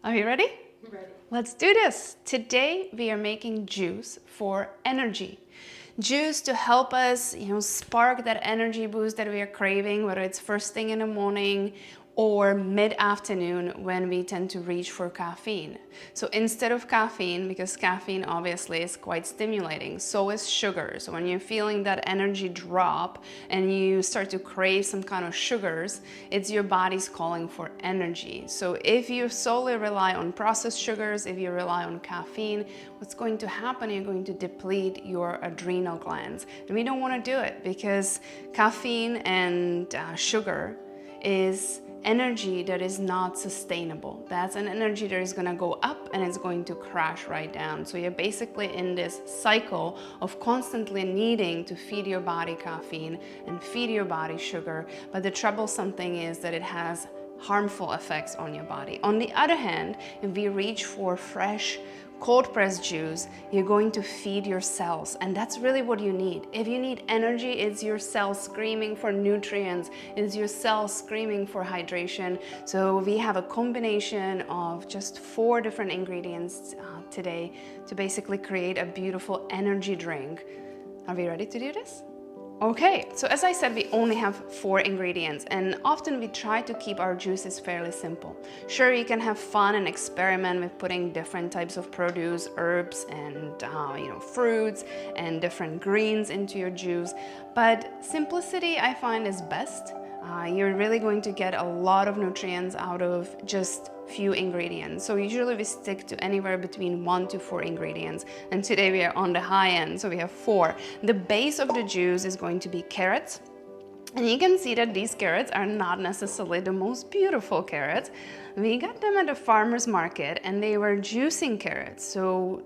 Are you ready? Ready. Let's do this. Today we are making juice for energy. Juice to help us, spark that energy boost that we are craving, whether it's first thing in the morning or mid-afternoon when we tend to reach for caffeine. So instead of caffeine, because caffeine obviously is quite stimulating, so is sugar. So when you're feeling that energy drop and you start to crave some kind of sugars, it's your body's calling for energy. So if you solely rely on processed sugars, if you rely on caffeine, what's going to happen, you're going to deplete your adrenal glands. And we don't want to do it because caffeine and sugar is energy that is not sustainable. That's an energy that is going to go up and it's going to crash right down. So you're basically in this cycle of constantly needing to feed your body caffeine and feed your body sugar. But the troublesome thing is that it has harmful effects on your body. On the other hand, if we reach for fresh cold pressed juice, you're going to feed your cells, and that's really what you need. If you need energy, it's your cells screaming for nutrients, it's your cells screaming for hydration. So we have a combination of just 4 different ingredients today to basically create a beautiful energy drink. Are we ready to do this? Okay, so as I said, we only have 4 ingredients, and often we try to keep our juices fairly simple. Sure, you can have fun and experiment with putting different types of produce, herbs, and fruits and different greens into your juice, but simplicity I find is best. You're really going to get a lot of nutrients out of just few ingredients. So usually we stick to anywhere between 1 to 4 ingredients, and today we are on the high end, so we have 4. The base of the juice is going to be carrots, and you can see that these carrots are not necessarily the most beautiful carrots. We got them at the farmer's market and they were juicing carrots. So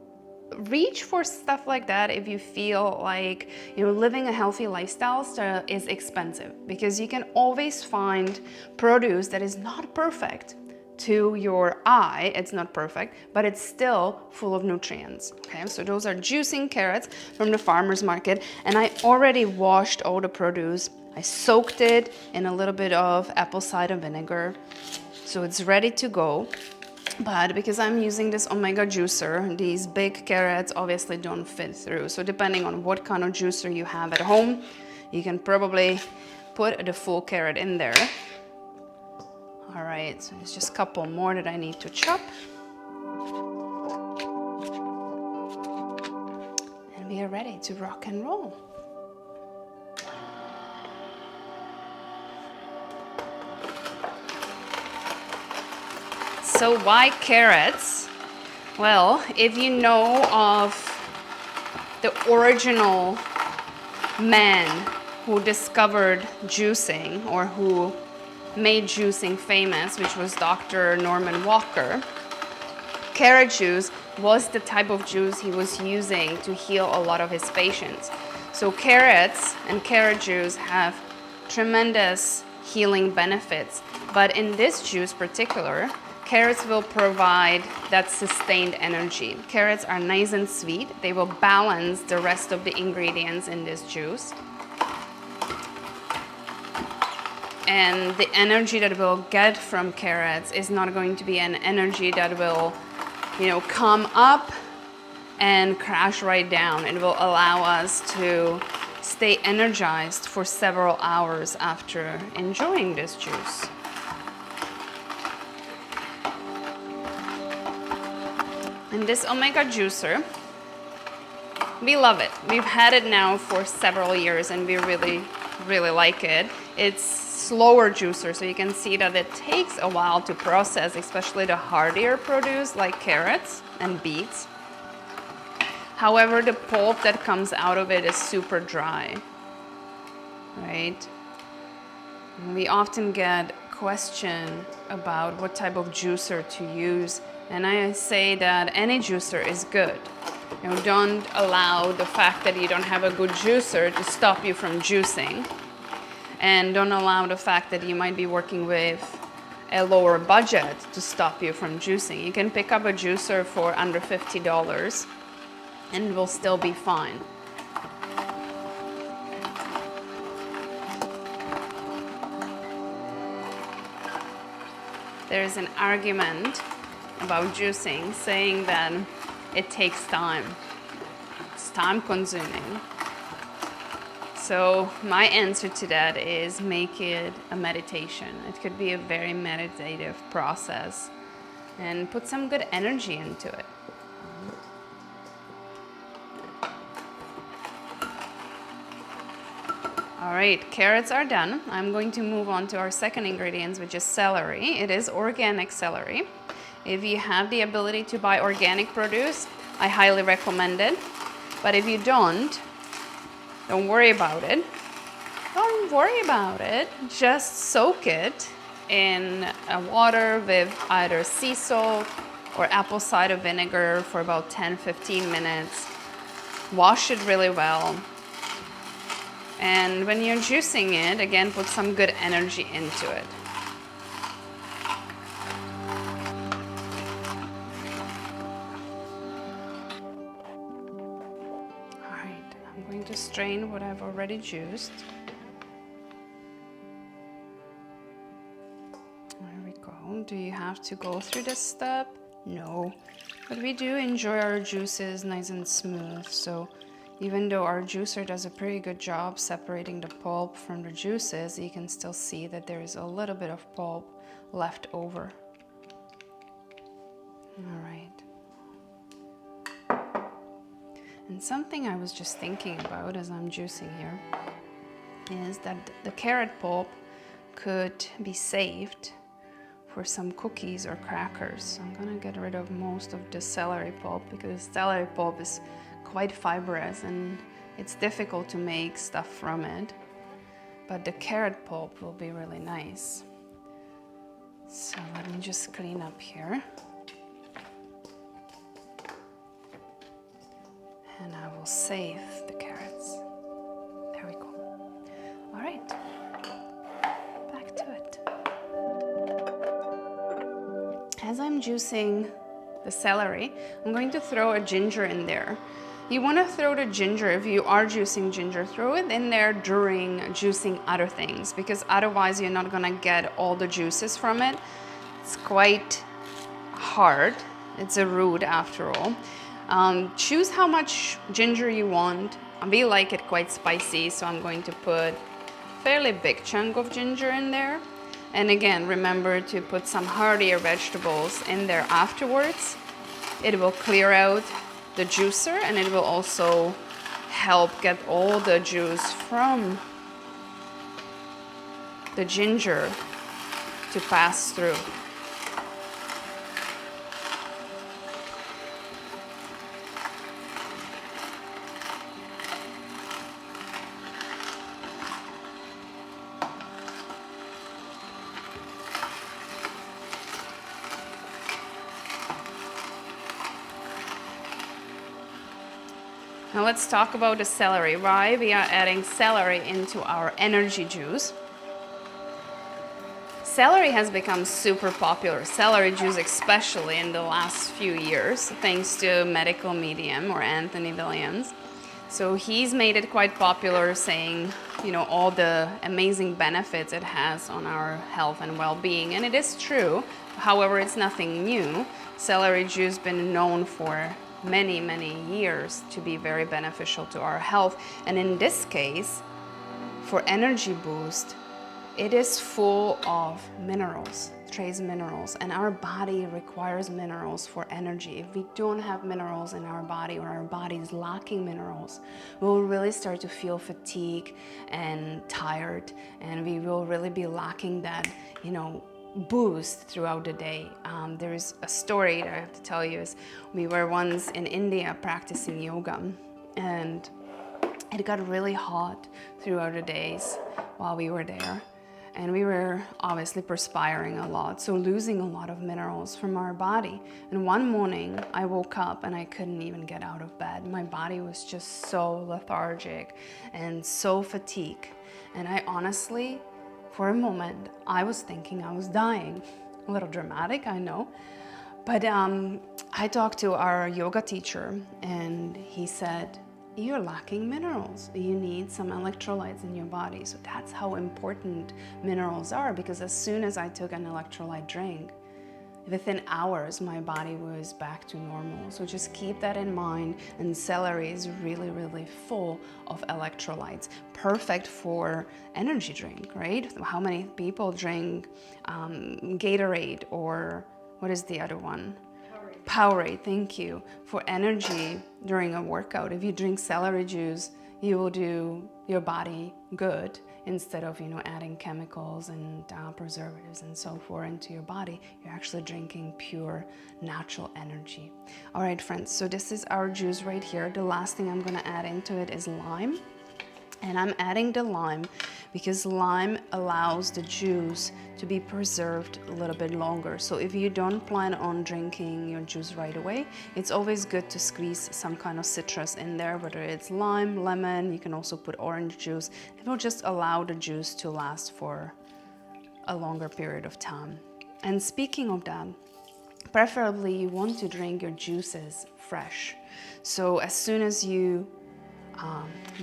reach for stuff like that if you feel like living a healthy lifestyle is expensive, because you can always find produce that is not perfect. To your eye, it's not perfect, but it's still full of nutrients. Okay, so those are juicing carrots from the farmer's market, and I already washed all the produce. I soaked it in a little bit of apple cider vinegar, so it's ready to go. But because I'm using this omega juicer, these big carrots obviously don't fit through. So depending on what kind of juicer you have at home, you can probably put the full carrot in there. All right, so there's just a couple more that I need to chop. And we are ready to rock and roll. So why carrots? Well, if you know of the original man who discovered juicing, or who made juicing famous, which was Dr. Norman Walker, carrot juice was the type of juice he was using to heal a lot of his patients. So carrots and carrot juice have tremendous healing benefits, but in this juice particular, carrots will provide that sustained energy. Carrots are nice and sweet. They will balance the rest of the ingredients in this juice. And the energy that we'll get from carrots is not going to be an energy that will, come up and crash right down. It will allow us to stay energized for several hours after enjoying this juice. And this omega juicer, we love it. We've had it now for several years and we really, really like it. It's slower juicer, so you can see that it takes a while to process, especially the hardier produce like carrots and beets. However, the pulp that comes out of it is super dry, right? And we often get question about what type of juicer to use, and I say that any juicer is good. Don't allow the fact that you don't have a good juicer to stop you from juicing. And don't allow the fact that you might be working with a lower budget to stop you from juicing. You can pick up a juicer for under $50 and it will still be fine. There's an argument about juicing, saying that it takes time. It's time consuming. So my answer to that is make it a meditation. It could be a very meditative process and put some good energy into it. All right, carrots are done. I'm going to move on to our second ingredient, which is celery. It is organic celery. If you have the ability to buy organic produce, I highly recommend it. But if you don't worry about it. Don't worry about it. Just soak it in water with either sea salt or apple cider vinegar for about 10-15 minutes. Wash it really well. And when you're juicing it, again, put some good energy into it. All right, I'm going to strain what I've already juiced. There we go. Do you have to go through this step? No, but we do enjoy our juices nice and smooth. So even though our juicer does a pretty good job separating the pulp from the juices, you can still see that there is a little bit of pulp left over. All right. And something I was just thinking about as I'm juicing here is that the carrot pulp could be saved for some cookies or crackers. So I'm gonna get rid of most of the celery pulp because celery pulp is quite fibrous and it's difficult to make stuff from it. But the carrot pulp will be really nice. So let me just clean up here. And I will save the carrots. There we go. All right, back to it. As I'm juicing the celery, I'm going to throw a ginger in there. You want to throw the ginger, if you are juicing ginger, throw it in there during juicing other things, because otherwise you're not going to get all the juices from it. It's quite hard. It's a root after all. Choose how much ginger you want. We like it quite spicy, so I'm going to put a fairly big chunk of ginger in there. And again, remember to put some heartier vegetables in there afterwards. It will clear out the juicer and it will also help get all the juice from the ginger to pass through. Now let's talk about the celery. Why we are adding celery into our energy juice. Celery has become super popular, celery juice especially in the last few years, thanks to medical medium or Anthony Williams. So he's made it quite popular, saying, you know, all the amazing benefits it has on our health and well-being. And it is true. However, it's nothing new. Celery juice has been known for many, many years to be very beneficial to our health. And in this case, for energy boost, it is full of minerals, trace minerals, and our body requires minerals for energy. If we don't have minerals in our body, or our body is lacking minerals, we'll really start to feel fatigue and tired, and we will really be lacking that, you know, boost throughout the day. There's a story that I have to tell you. Is we were once in India practicing yoga, and it got really hot throughout the days while we were there, and we were obviously perspiring a lot, so losing a lot of minerals from our body. And one morning I woke up and I couldn't even get out of bed. My body was just so lethargic and so fatigued, and I honestly, for a moment, I was thinking I was dying. A little dramatic, I know. But I talked to our yoga teacher, and he said, you're lacking minerals. You need some electrolytes in your body. So that's how important minerals are, because as soon as I took an electrolyte drink, within hours, my body was back to normal. So just keep that in mind. And celery is really, really full of electrolytes. Perfect for energy drink, right? How many people drink Gatorade, or what is the other one? Powerade, thank you, for energy during a workout. If you drink celery juice, you will do your body good instead of, adding chemicals and preservatives and so forth into your body. You're actually drinking pure natural energy. All right, friends, so this is our juice right here. The last thing I'm gonna add into it is lime. And I'm adding the lime because lime allows the juice to be preserved a little bit longer. So if you don't plan on drinking your juice right away, it's always good to squeeze some kind of citrus in there, whether it's lime, lemon, you can also put orange juice. It will just allow the juice to last for a longer period of time. And speaking of that, preferably you want to drink your juices fresh. So as soon as you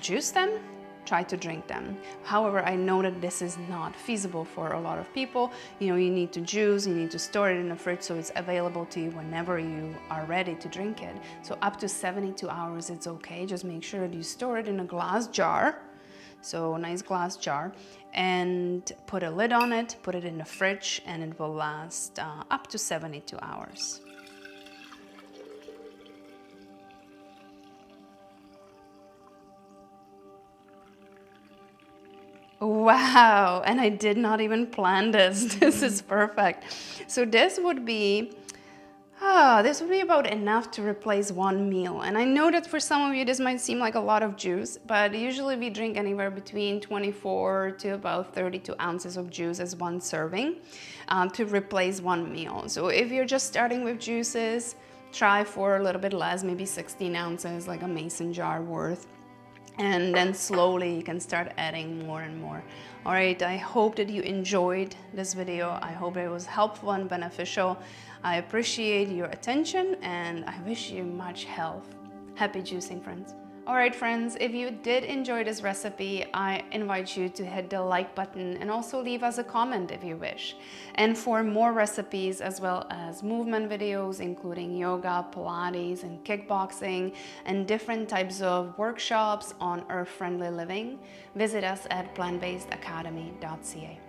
juice them, try to drink them. However, I know that this is not feasible for a lot of people. You need to juice, you need to store it in the fridge so it's available to you whenever you are ready to drink it. So up to 72 hours, it's okay. Just make sure that you store it in a glass jar. So a nice glass jar, and put a lid on it, put it in the fridge, and it will last up to 72 hours. Wow, and I did not even plan this. This is perfect. So this would be about enough to replace one meal. And I know that for some of you this might seem like a lot of juice, but usually we drink anywhere between 24 to about 32 ounces of juice as one serving to replace one meal. So if you're just starting with juices, try for a little bit less, maybe 16 ounces, like a mason jar worth. And then slowly you can start adding more and more. All right, I hope that you enjoyed this video. I hope it was helpful and beneficial. I appreciate your attention and I wish you much health. Happy juicing, friends. All right, friends, if you did enjoy this recipe, I invite you to hit the like button and also leave us a comment if you wish. And for more recipes as well as movement videos, including yoga, Pilates, and kickboxing, and different types of workshops on earth-friendly living, visit us at plantbasedacademy.ca.